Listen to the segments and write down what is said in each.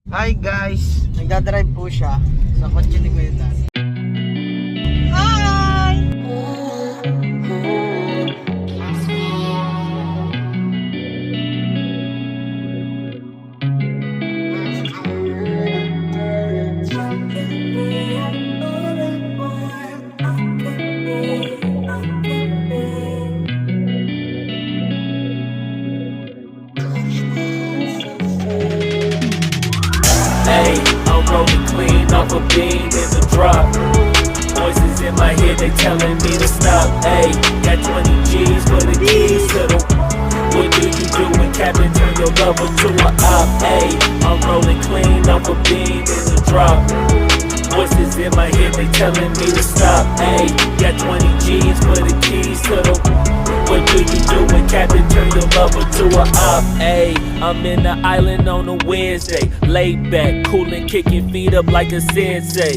Hi guys! Nagdadrive po siya sa kotse ni Kuya Dan. Hi! Hey, I'm rolling clean off a beam in the drop. Voices in my head, they telling me to stop. Hey, got 20 G's for the keys to the. What do you do when Captain turn your lover to a op? Hey, I'm rolling clean off a beam in the drop. Voices in my head, they telling me to stop. Hey, got 20 G's for the keys to the. What do you do when Captain turn your lover to a op? Hey, I'm in the island on a Wednesday, laid back, coolin', kicking feet up like a sensei.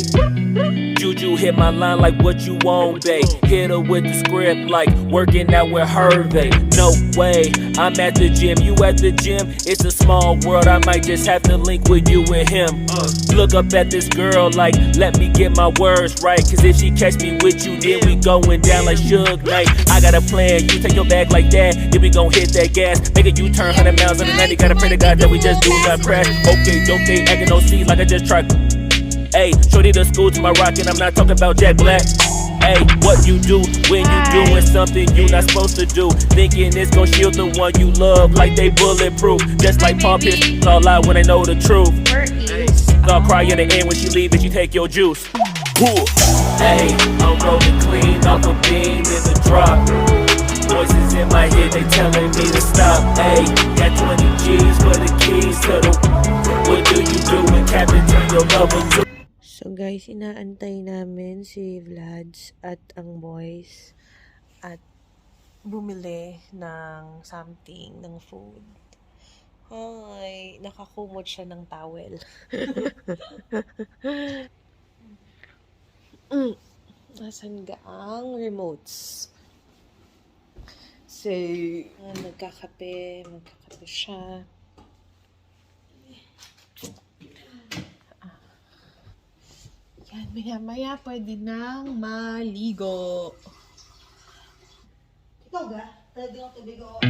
Juju hit my line like what you want, babe. Hit her with the script like working out with Hervey. No way, I'm at the gym, you at the gym. It's a small world, I might just have to link with you and him. Look up at this girl like, let me get my words right. Cause if she catch me with you, then we going down like Suge Knight. I got a plan, you take your bag like that, then we gon' hit that gas. Make a U-turn 100 miles on the 90, gotta pray to God that we just do not crash. Okay, dope, they acting no seat like I just tried. Hey, shorty the school to my rocket, I'm not talking about Jack Black. Hey, what you do when you doing something you not supposed to do? Thinking it's gon' shield the one you love like they bulletproof. Just like Paul Pierce, all lie when they know the truth. I'll cry at the end when she leave and she take your juice. Hey, I'm rolling clean off a beam in the drop. Voices in my head, they telling me to stop. Hey, got 20 G's for the keys to the. What do you do when Captain turn your lover to? So guys, inaantay namin si Vlads at ang boys at bumili ng something, ng food. Hi, nakakumot siya ng towel. Nasaan ga ang remotes? So, magkakape siya. Yan, maya-maya pwede nang maligo. Ikaw ga? Pwede ng tubig o?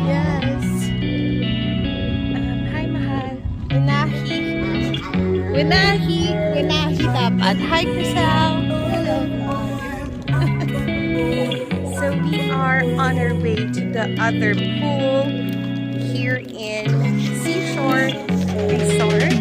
Yes. Hi, mahal. Winahi dapat. Hi, Crystal. Hello. So we are on our way to the other pool here in Seashore Resort.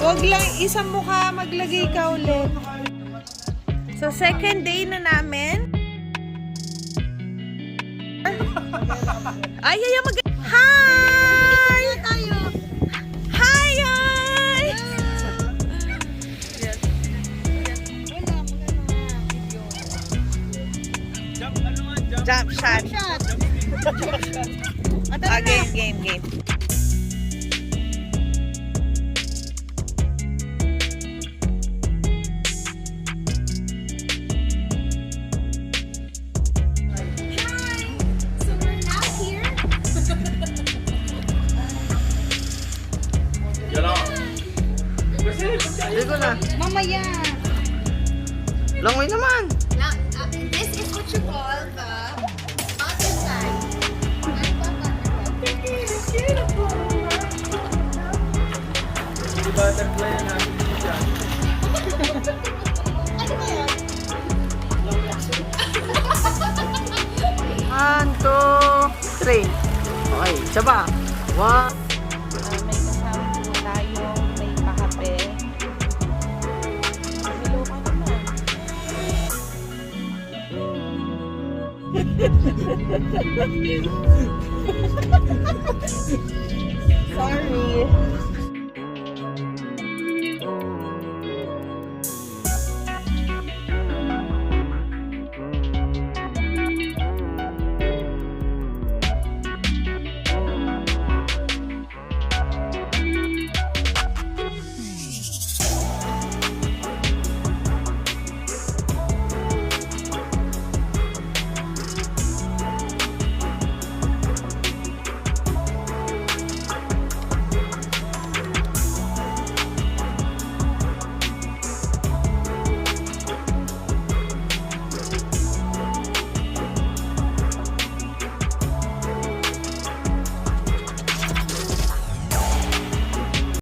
Huwag lang isang mukha, maglagay ka ulit. So, second day na namin. Ay, Hi! Hi! Jump shot. Game. Dito na. Mamaya. Langoy naman. This is what you call the butterfly. Butterfly na natin siya. Ano ba yun? 1, 2, 3. Okay, isa pa. 1. May kasama po tayo, may pakape. Hello ka naman.